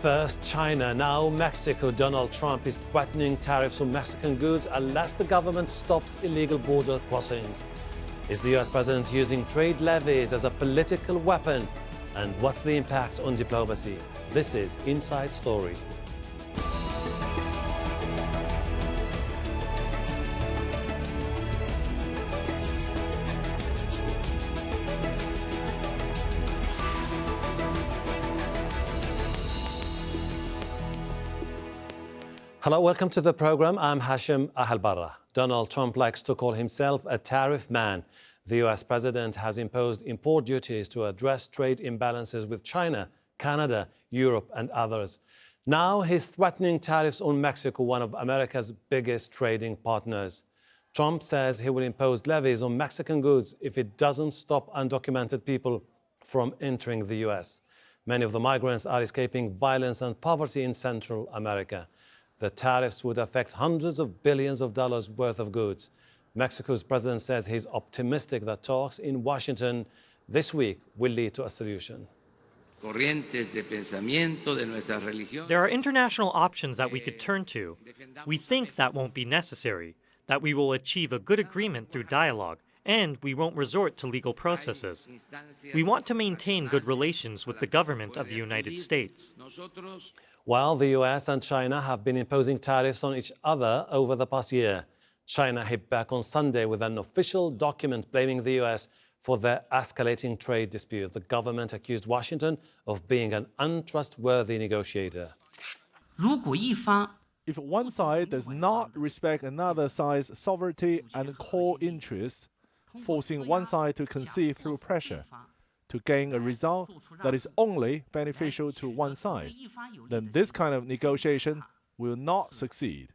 First China, now Mexico. Donald Trump is threatening tariffs on Mexican goods unless the government stops illegal border crossings. Is the US president using trade levies as a political weapon? And what's the impact on diplomacy? This is Inside Story. Hello, welcome to the program. I'm Hashem Ahelbarra. Donald Trump likes to call himself a tariff man. The US president has imposed import duties to address trade imbalances with China, Canada, Europe, and others. Now he's threatening tariffs on Mexico, one of America's biggest trading partners. Trump says he will impose levies on Mexican goods if it doesn't stop undocumented people from entering the US. Many of the migrants are escaping violence and poverty in Central America. The tariffs would affect hundreds of billions of dollars worth of goods. Mexico's president says he's optimistic that talks in Washington this week will lead to a solution. There are international options that we could turn to. We think that won't be necessary, that we will achieve a good agreement through dialogue, and we won't resort to legal processes. We want to maintain good relations with the government of the United States. While the US and China have been imposing tariffs on each other over the past year, China hit back on Sunday with an official document blaming the US for their escalating trade dispute. The government accused Washington of being an untrustworthy negotiator. If one side does not respect another side's sovereignty and core interests, forcing one side to concede through pressure to gain a result that is only beneficial to one side, then this kind of negotiation will not succeed.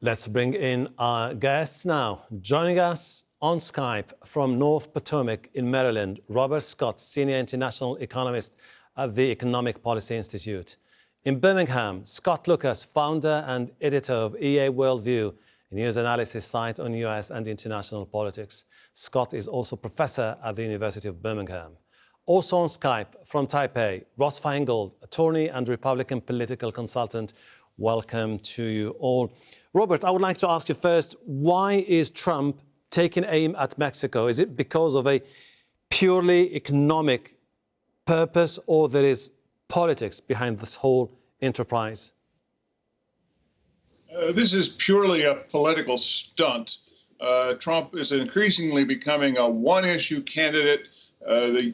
Let's bring in our guests now. Joining us on Skype from North Potomac in Maryland, Robert Scott, Senior International Economist at the Economic Policy Institute. In Birmingham, Scott Lucas, founder and editor of EA Worldview, a news analysis site on US and international politics. Scott is also professor at the University of Birmingham. Also on Skype from Taipei, Ross Feingold, attorney and Republican political consultant. Welcome to you all. Robert, I would like to ask you first, why is Trump taking aim at Mexico? Is it because of a purely economic purpose, or there is politics behind this whole enterprise? This is purely a political stunt. Trump is increasingly becoming a one-issue candidate.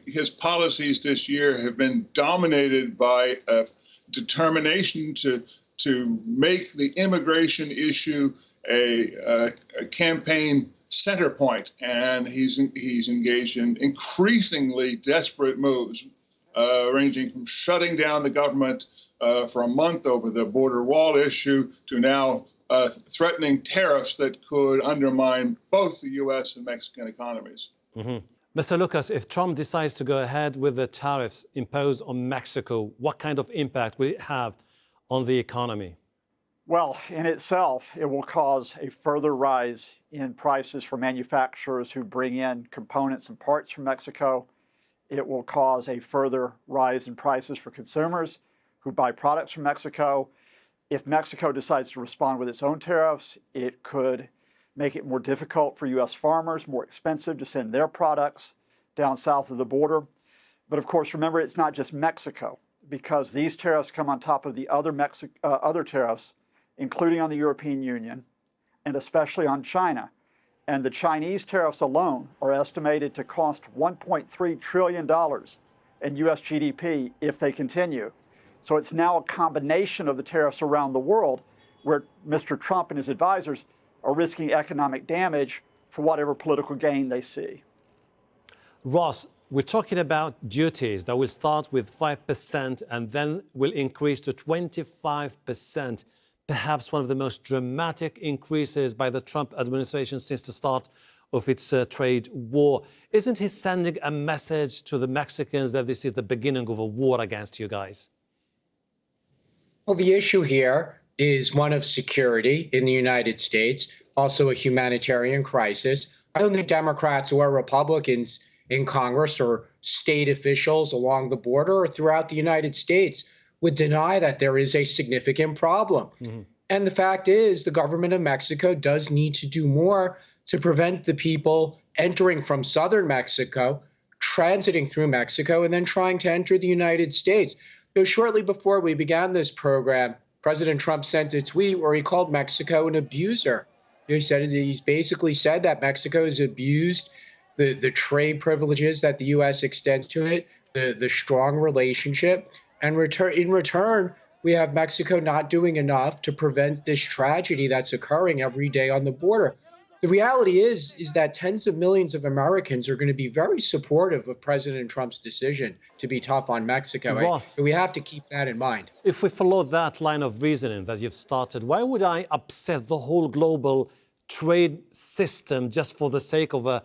His policies this year have been dominated by a determination to make the immigration issue a campaign center point, and he's engaged in increasingly desperate moves, ranging from shutting down the government for a month over the border wall issue to now threatening tariffs that could undermine both the U.S. and Mexican economies. Mm-hmm. Mr. Lucas, if Trump decides to go ahead with the tariffs imposed on Mexico, what kind of impact will it have on the economy? Well, in itself, it will cause a further rise in prices for manufacturers who bring in components and parts from Mexico. It will cause a further rise in prices for consumers who buy products from Mexico. If Mexico decides to respond with its own tariffs, it could make it more difficult for U.S. farmers, more expensive to send their products down south of the border. But of course, remember, it's not just Mexico, because these tariffs come on top of the other tariffs, including on the European Union, and especially on China. And the Chinese tariffs alone are estimated to cost $1.3 trillion in U.S. GDP if they continue. So it's now a combination of the tariffs around the world where Mr. Trump and his advisors are risking economic damage for whatever political gain they see. Ross, we're talking about duties that will start with 5% and then will increase to 25%, perhaps one of the most dramatic increases by the Trump administration since the start of its trade war. Isn't he sending a message to the Mexicans that this is the beginning of a war against you guys? Well, the issue here is one of security in the United States, also a humanitarian crisis. I don't think Democrats or Republicans in Congress or state officials along the border or throughout the United States would deny that there is a significant problem. And the fact is, the government of Mexico does need to do more to prevent the people entering from southern Mexico, transiting through Mexico, and then trying to enter the United States. So shortly before we began this program, President Trump sent a tweet where he called Mexico an abuser. He's basically said that Mexico has abused the trade privileges that the U.S. extends to it, the strong relationship. And in return, we have Mexico not doing enough to prevent this tragedy that's occurring every day on the border. The reality is that tens of millions of Americans are going to be very supportive of President Trump's decision to be tough on Mexico. Ross, we have to keep that in mind. if we follow that line of reasoning that you've started, why would I upset the whole global trade system just for the sake of a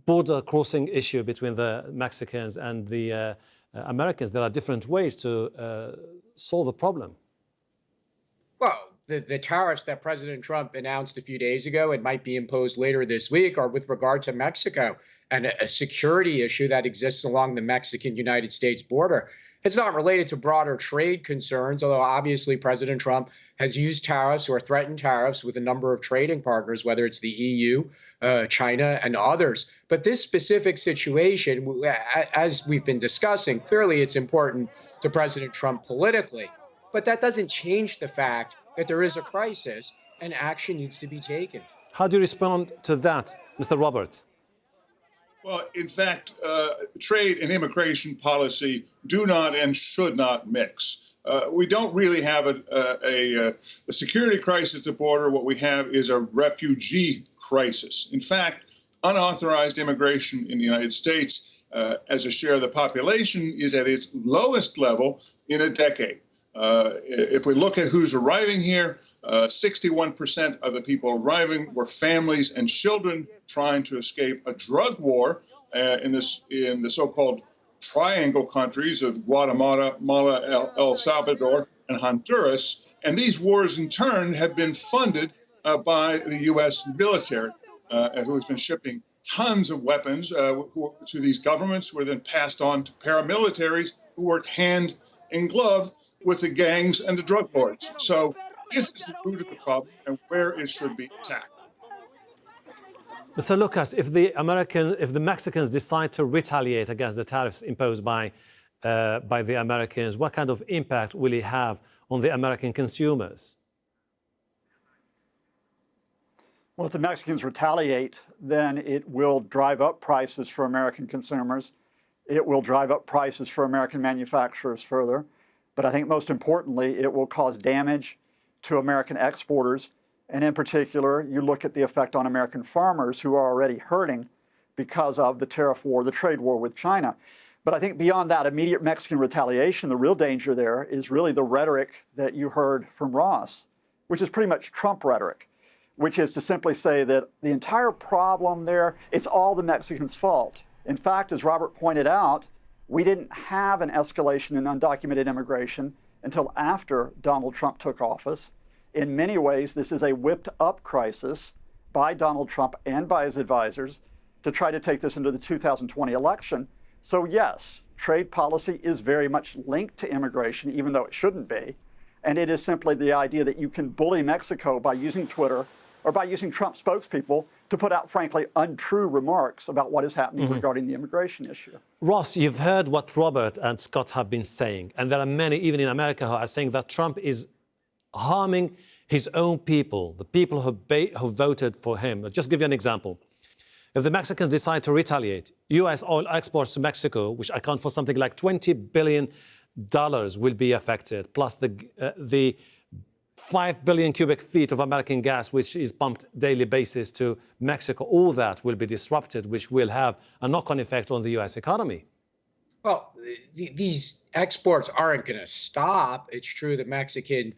border crossing issue between the Mexicans and the Americans? There are different ways to solve the problem. Well, the tariffs that President Trump announced a few days ago and might be imposed later this week are with regard to Mexico and a security issue that exists along the Mexican-United States border. It's not related to broader trade concerns, although obviously President Trump has used tariffs or threatened tariffs with a number of trading partners, whether it's the EU, China, and others. But this specific situation, as we've been discussing, clearly it's important to President Trump politically. But that doesn't change the fact that there is a crisis and action needs to be taken. How do you respond to that, Mr. Roberts? Well, in fact, trade and immigration policy do not and should not mix. We don't really have a security crisis at the border. What we have is a refugee crisis. In fact, unauthorized immigration in the United States as a share of the population is at its lowest level in a decade. If we look at who's arriving here, 61% of the people arriving were families and children trying to escape a drug war in the so-called triangle countries of Guatemala, El Salvador, and Honduras. And these wars, in turn, have been funded by the U.S. military, who has been shipping tons of weapons to these governments, who are then passed on to paramilitaries who work hand in glove with the gangs and the drug lords. So this is the root of the problem and where it should be attacked. Mr. Lucas, if the Mexicans decide to retaliate against the tariffs imposed by the Americans, what kind of impact will it have on the American consumers? Well, if the Mexicans retaliate, then it will drive up prices for American consumers. It will drive up prices for American manufacturers further. But I think most importantly, it will cause damage to American exporters. And in particular, you look at the effect on American farmers who are already hurting because of the tariff war, the trade war with China. But I think beyond that immediate Mexican retaliation, the real danger there is really the rhetoric that you heard from Ross, which is pretty much Trump rhetoric, which is to simply say that the entire problem there, it's all the Mexicans' fault. In fact, as Robert pointed out, we didn't have an escalation in undocumented immigration until after Donald Trump took office. In many ways, this is a whipped-up crisis by Donald Trump and by his advisors to try to take this into the 2020 election. So yes, trade policy is very much linked to immigration, even though it shouldn't be. And it is simply the idea that you can bully Mexico by using Twitter or by using Trump spokespeople to put out, frankly, untrue remarks about what is happening regarding the immigration issue. Ross, you've heard what Robert and Scott have been saying, and there are many, even in America, who are saying that Trump is harming his own people, the people who voted for him. I'll just give you an example. If the Mexicans decide to retaliate, U.S. oil exports to Mexico, which account for something like $20 billion, will be affected, plus the 5 billion cubic feet of American gas, which is pumped daily basis to Mexico. All that will be disrupted, which will have a knock-on effect on the U.S. economy. Well, these exports aren't going to stop. It's true the Mexican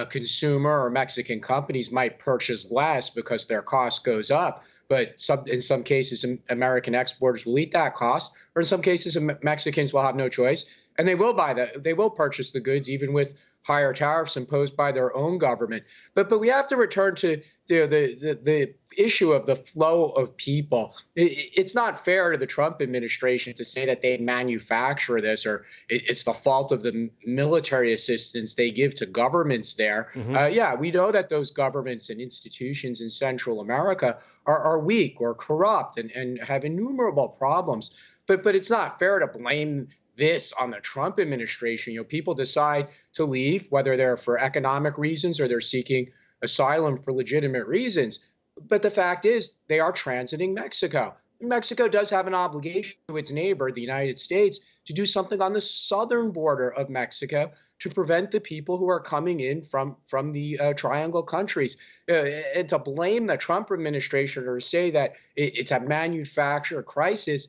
consumer or Mexican companies might purchase less because their cost goes up. But in some cases, American exporters will eat that cost, or in some cases, Mexicans will have no choice and they will purchase the goods even with higher tariffs imposed by their own government. But we have to return to the issue of the flow of people. It's not fair to the Trump administration to say that they manufacture this or it's the fault of the military assistance they give to governments there. Yeah, we know that those governments and institutions in Central America are weak or corrupt and have innumerable problems. But it's not fair to blame this on the Trump administration. People decide to leave, whether they're for economic reasons or they're seeking asylum for legitimate reasons. But the fact is, they are transiting Mexico. Mexico does have an obligation to its neighbor, the United States, to do something on the southern border of Mexico to prevent the people who are coming in from the Triangle countries. And to blame the Trump administration or say that it's a manufactured crisis,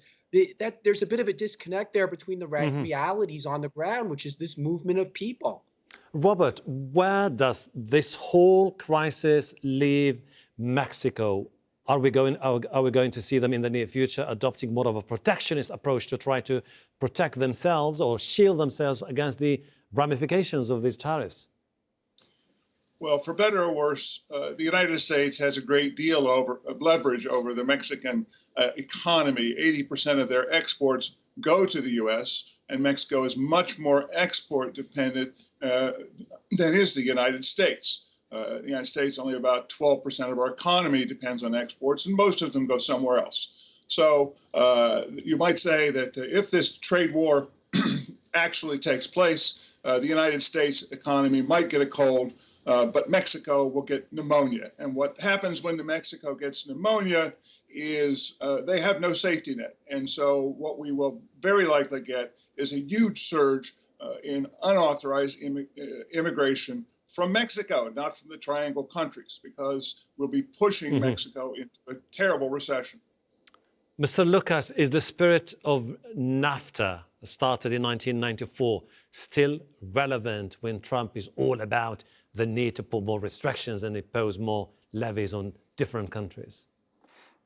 that there's a bit of a disconnect there between the realities on the ground, which is this movement of people. Robert, where does this whole crisis leave Mexico? Are we going to see them in the near future adopting more of a protectionist approach to try to protect themselves or shield themselves against the ramifications of these tariffs? Well, for better or worse, the United States has a great deal of leverage over the Mexican economy. 80% of their exports go to the U.S., and Mexico is much more export dependent than is the United States. The United States, only about 12% of our economy depends on exports, and most of them go somewhere else. So you might say that if this trade war actually takes place, the United States economy might get a cold, but Mexico will get pneumonia. And what happens when Mexico gets pneumonia is they have no safety net. And so what we will very likely get is a huge surge in unauthorized immigration from Mexico, not from the Triangle countries, because we'll be pushing Mexico into a terrible recession. Mr. Lucas, is the spirit of NAFTA, started in 1994, still relevant when Trump is all about the need to put more restrictions and impose more levies on different countries?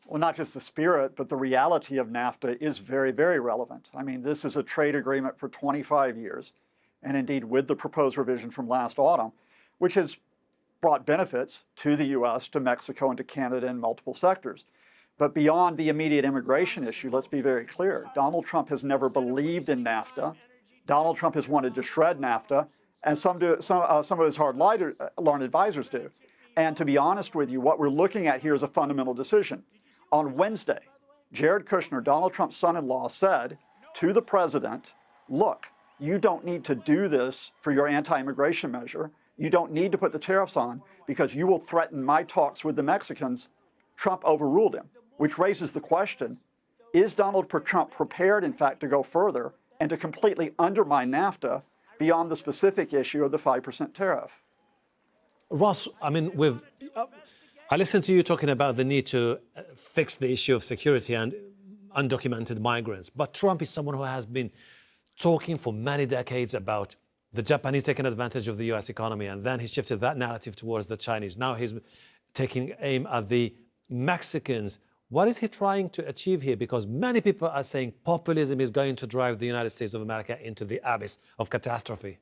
Well, not just the spirit, but the reality of NAFTA is very, very relevant. I mean, this is a trade agreement for 25 years, and indeed with the proposed revision from last autumn, which has brought benefits to the U.S., to Mexico, and to Canada in multiple sectors. But beyond the immediate immigration issue, let's be very clear. Donald Trump has never believed in NAFTA. Donald Trump has wanted to shred NAFTA, and some of his hard-line advisors do. And to be honest with you, what we're looking at here is a fundamental decision. On Wednesday, Jared Kushner, Donald Trump's son-in-law, said to the president, look, you don't need to do this for your anti-immigration measure. You don't need to put the tariffs on because you will threaten my talks with the Mexicans. Trump overruled him, which raises the question, is Donald Trump prepared, in fact, to go further and to completely undermine NAFTA beyond the specific issue of the 5% tariff? Ross, I mean, I listened to you talking about the need to fix the issue of security and undocumented migrants. But Trump is someone who has been talking for many decades about the Japanese taking advantage of the U.S. economy, and then he shifted that narrative towards the Chinese. Now he's taking aim at the Mexicans. What is he trying to achieve here? Because many people are saying populism is going to drive the United States of America into the abyss of catastrophe.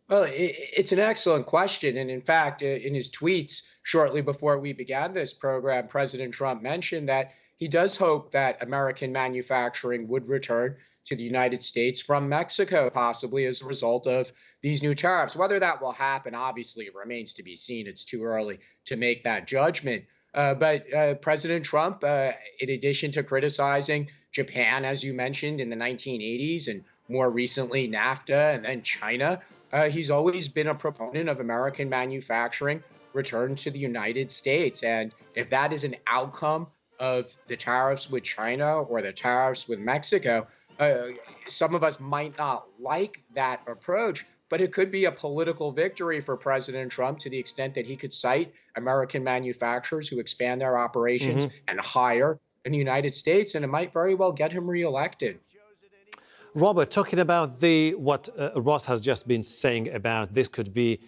Well, it's an excellent question. And in fact, in his tweets shortly before we began this program, President Trump mentioned that he does hope that American manufacturing would return to the United States from Mexico, possibly as a result of these new tariffs. Whether that will happen, obviously, remains to be seen. It's too early to make that judgment. But President Trump, in addition to criticizing Japan, as you mentioned, in the 1980s, and more recently NAFTA and then China, he's always been a proponent of American manufacturing returned to the United States. And if that is an outcome of the tariffs with China or the tariffs with Mexico, some of us might not like that approach, but it could be a political victory for President Trump to the extent that he could cite American manufacturers who expand their operations and hire in the United States, and it might very well get him reelected. Robert, talking about what Ross has just been saying about this could be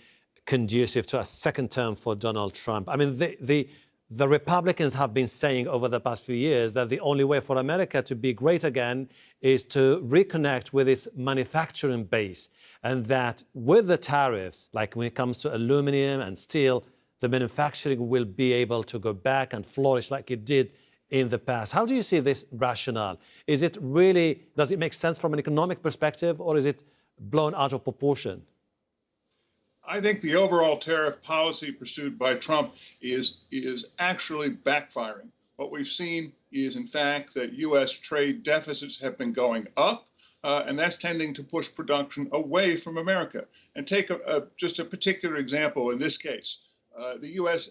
conducive to a second term for Donald Trump. I mean, the the Republicans have been saying over the past few years that the only way for America to be great again is to reconnect with its manufacturing base, and that with the tariffs, like when it comes to aluminum and steel, the manufacturing will be able to go back and flourish like it did in the past. How do you see this rationale? Is it really, does it make sense from an economic perspective, or is it blown out of proportion? I think the overall tariff policy pursued by Trump is actually backfiring. What we've seen is, in fact, that U.S. trade deficits have been going up, and that's tending to push production away from America. And take just a particular example in this case. The U.S.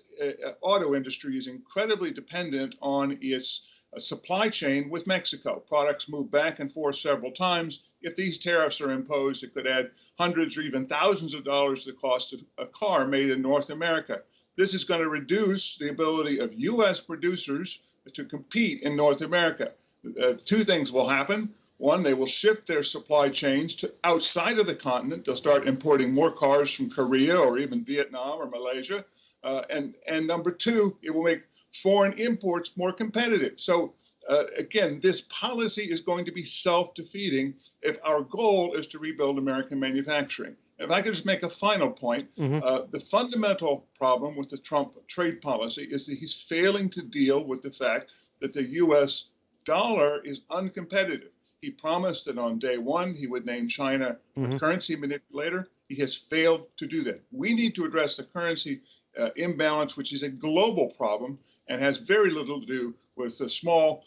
Auto industry is incredibly dependent on its supply chain with Mexico. Products move back and forth several times. If these tariffs are imposed, it could add hundreds or even thousands of dollars to the cost of a car made in North America. This is going to reduce the ability of U.S. producers to compete in North America. Two things will happen. One, they will shift their supply chains to outside of the continent. They'll start importing more cars from Korea or even Vietnam or Malaysia. And number two, it will make foreign imports more competitive. So again, this policy is going to be self-defeating if our goal is to rebuild American manufacturing. If I could just make a final point, the fundamental problem with the Trump trade policy is that he's failing to deal with the fact that the U.S. dollar is uncompetitive. He promised that on day one he would name China a currency manipulator. He has failed to do that. We need to address the currency imbalance, which is a global problem and has very little to do with the small,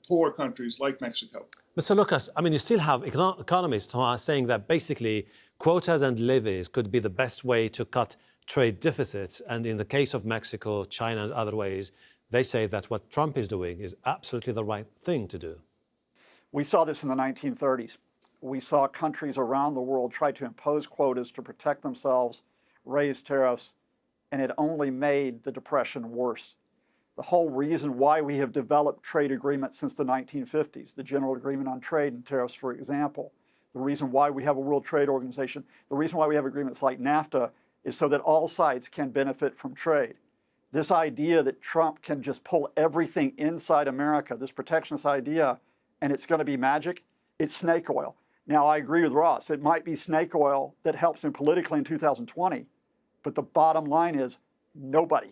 poor countries like Mexico. Mr. Lucas, I mean, you still have economists who are saying that basically quotas and levies could be the best way to cut trade deficits. And in the case of Mexico, China, and other ways, they say that what Trump is doing is absolutely the right thing to do. We saw this in the 1930s. We saw countries around the world try to impose quotas to protect themselves, raise tariffs, and it only made the Depression worse. The whole reason why we have developed trade agreements since the 1950s, the General Agreement on Trade and Tariffs, for example, the reason why we have a World Trade Organization, the reason why we have agreements like NAFTA is so that all sides can benefit from trade. This idea that Trump can just pull everything inside America, this protectionist idea, and it's going to be magic, it's snake oil. Now, I agree with Ross. It might be snake oil that helps him politically in 2020, but the bottom line is nobody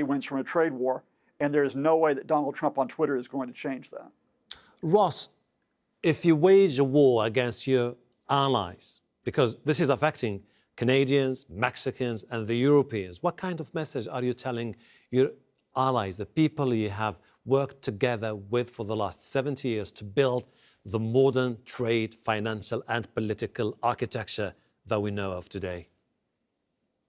wins from a trade war, and there's no way that Donald Trump on Twitter is going to change that. Ross, if you wage a war against your allies, because this is affecting Canadians, Mexicans, and the Europeans, what kind of message are you telling your allies, the people you have worked together with for the last 70 years to build the modern trade, financial, and political architecture that we know of today?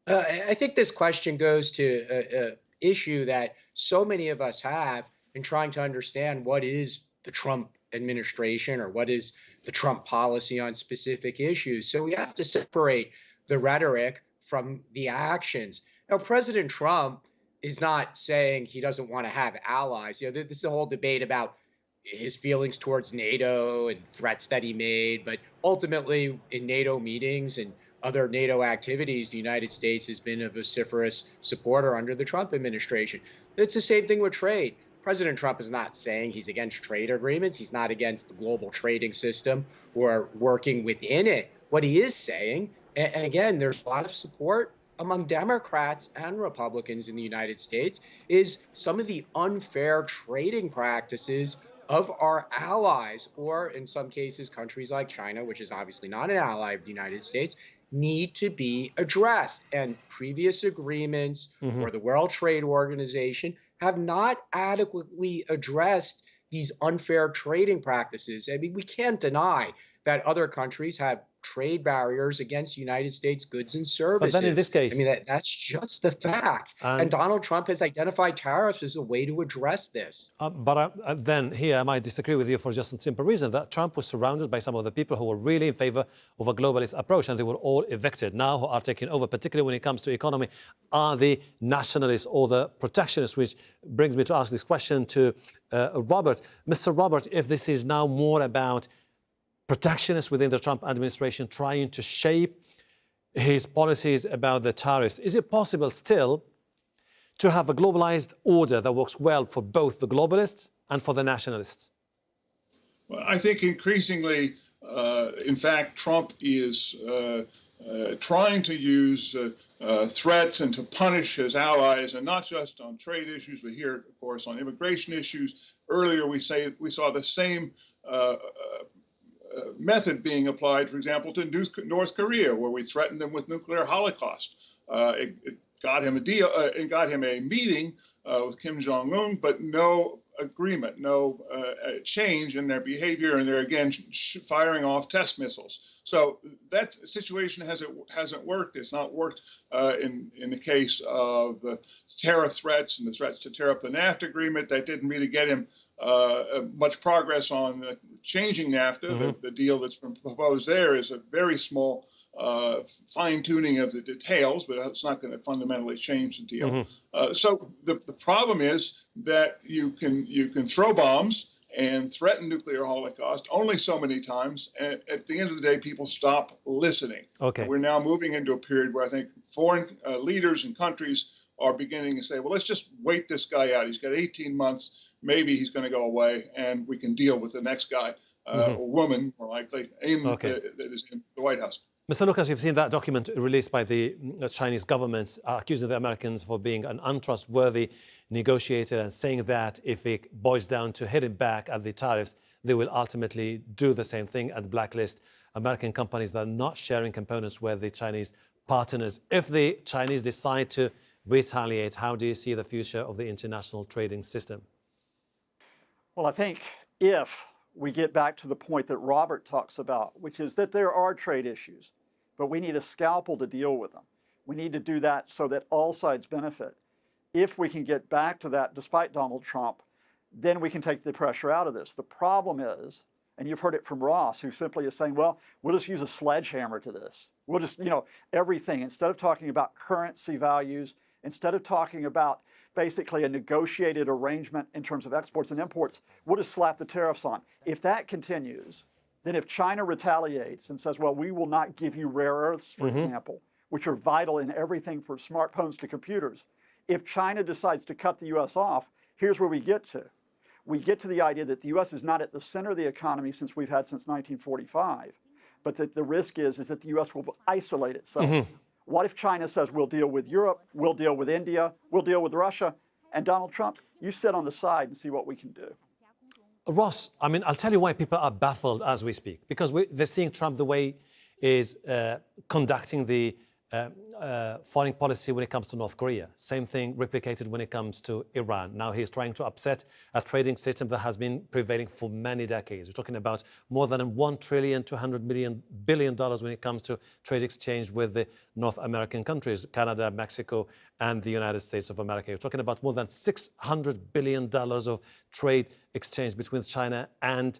I think this question goes to an issue that so many of us have in trying to understand what is the Trump administration or what is the Trump policy on specific issues. So we have to separate the rhetoric from the actions. Now, President Trump is not saying he doesn't want to have allies. You know, this is a whole debate about his feelings towards NATO and threats that he made. But ultimately, in NATO meetings and other NATO activities, the United States has been a vociferous supporter under the Trump administration. It's the same thing with trade. President Trump is not saying he's against trade agreements. He's not against the global trading system or working within it. What he is saying, and again, there's a lot of support among Democrats and Republicans in the United States, is some of the unfair trading practices of our allies, or in some cases, countries like China, which is obviously not an ally of the United States, need to be addressed. And previous agreements or the World Trade Organization have not adequately addressed these unfair trading practices. I mean, we can't deny that other countries have trade barriers against United States goods and services. But then in this case, I mean, that's just the fact. And Donald Trump has identified tariffs as a way to address this. But then here I might disagree with you for just a simple reason that Trump was surrounded by some of the people who were really in favor of a globalist approach, and they were all evicted. Now who are taking over, particularly when it comes to economy, are the nationalists or the protectionists, which brings me to ask this question to Robert. Mr. Robert, if this is now more about protectionists within the Trump administration trying to shape his policies about the tariffs, is it possible still to have a globalized order that works well for both the globalists and for the nationalists? Well, I think increasingly, in fact, Trump is trying to use threats and to punish his allies, and not just on trade issues, but here, of course, on immigration issues. Earlier, we saw the same method being applied, for example, to North Korea, where we threatened them with nuclear holocaust. It got him a deal, it got him a meeting with Kim Jong-un, but no agreement, no change in their behavior, and they're again firing off test missiles. So that situation hasn't worked. It's not worked in the case of the tariff threats and the threats to tear up the NAFTA agreement. That didn't really get him much progress on changing NAFTA. The deal that's been proposed there is a very small fine-tuning of the details, but it's not going to fundamentally change the deal. So the problem is that you can throw bombs and threaten nuclear holocaust only so many times, and at the end of the day, people stop listening. Okay. We're now moving into a period where I think foreign leaders and countries are beginning to say, well, let's just wait this guy out. He's got 18 months. Maybe he's going to go away, and we can deal with the next guy, or woman, more likely, that is in the White House. Mr. Lucas, you've seen that document released by the Chinese government accusing the Americans for being an untrustworthy negotiator and saying that if it boils down to hitting back at the tariffs, they will ultimately do the same thing and blacklist American companies that are not sharing components with the Chinese partners. If the Chinese decide to retaliate, how do you see the future of the international trading system? Well, I think if we get back to the point that Robert talks about, which is that there are trade issues, but we need a scalpel to deal with them. We need to do that so that all sides benefit. If we can get back to that, despite Donald Trump, then we can take the pressure out of this. The problem is, and you've heard it from Ross, who simply is saying, well, we'll just use a sledgehammer to this. We'll just, everything. Instead of talking about currency values, instead of talking about basically a negotiated arrangement in terms of exports and imports, we'll just slap the tariffs on. If that continues, then if China retaliates and says, well, we will not give you rare earths, for example, which are vital in everything from smartphones to computers, if China decides to cut the U.S. off, here's where we get to. We get to the idea that the U.S. is not at the center of the economy since we've had since 1945, but that the risk is that the U.S. will isolate itself. What if China says, we'll deal with Europe, we'll deal with India, we'll deal with Russia, and Donald Trump, you sit on the side and see what we can do. Ross, I'll tell you why people are baffled as we speak. Because they're seeing Trump the way is conducting the foreign policy when it comes to North Korea. Same thing replicated when it comes to Iran. Now he's trying to upset a trading system that has been prevailing for many decades. We're talking about more than $1.2 billion when it comes to trade exchange with the North American countries, Canada, Mexico, and the United States of America. You're talking about more than $600 billion of trade exchange between China and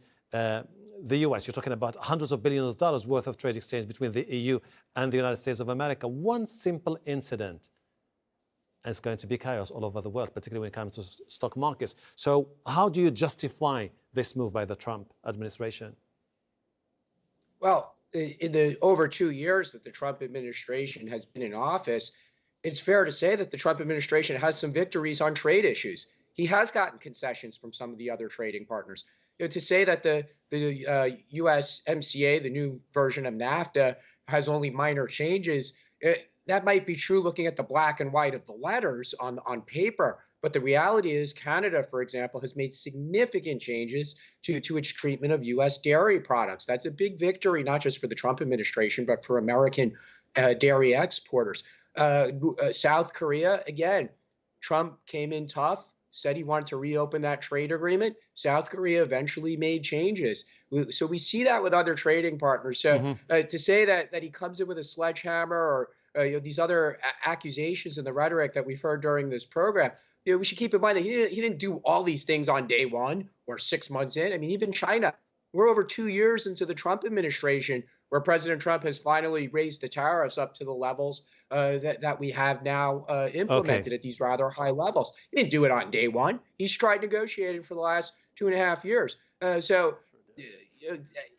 the US. You're talking about hundreds of billions of dollars worth of trade exchange between the EU and the United States of America. One simple incident, and it's going to be chaos all over the world, particularly when it comes to stock markets. So how do you justify this move by the Trump administration? Well, in the over 2 years that the Trump administration has been in office, it's fair to say that the Trump administration has some victories on trade issues. He has gotten concessions from some of the other trading partners. To say that the USMCA, the new version of NAFTA, has only minor changes, that might be true looking at the black and white of the letters on paper. But the reality is Canada, for example, has made significant changes to its treatment of U.S. dairy products. That's a big victory, not just for the Trump administration, but for American dairy exporters. South Korea, again, Trump came in tough, said he wanted to reopen that trade agreement. South Korea eventually made changes. So we see that with other trading partners. So to say that he comes in with a sledgehammer or these other accusations and the rhetoric that we've heard during this program, we should keep in mind that he didn't do all these things on day one or 6 months in. Even China, we're over 2 years into the Trump administration where President Trump has finally raised the tariffs up to the levels that we have now implemented at these rather high levels. He didn't do it on day one. He's tried negotiating for the last 2.5 years. So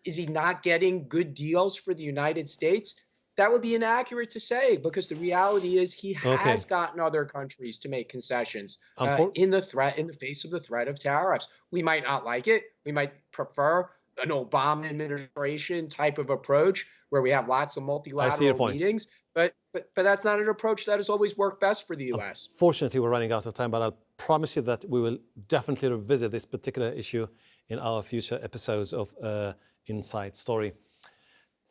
is he not getting good deals for the United States? that would be inaccurate to say, because the reality is he has Okay. gotten other countries to make concessions Unfor- in the face of the threat of tariffs. We might not like it. We might prefer an Obama administration type of approach where we have lots of I see your multilateral point. meetings, but that's not an approach that has always worked best for the U.S. Fortunately, we're running out of time, but I'll promise you that we will definitely revisit this particular issue in our future episodes of Inside Story.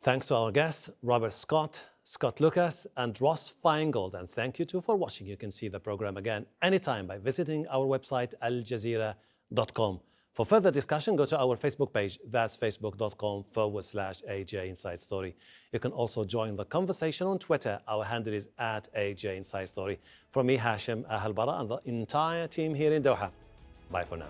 Thanks to our guests, Robert Scott, Scott Lucas, and Ross Feingold. And thank you too for watching. You can see the program again anytime by visiting our website, aljazeera.com. For further discussion, go to our Facebook page. That's facebook.com/AJ Inside Story. You can also join the conversation on Twitter. Our handle is @AJ Inside Story. From me, Hashem, Ahelbarra, and the entire team here in Doha. Bye for now.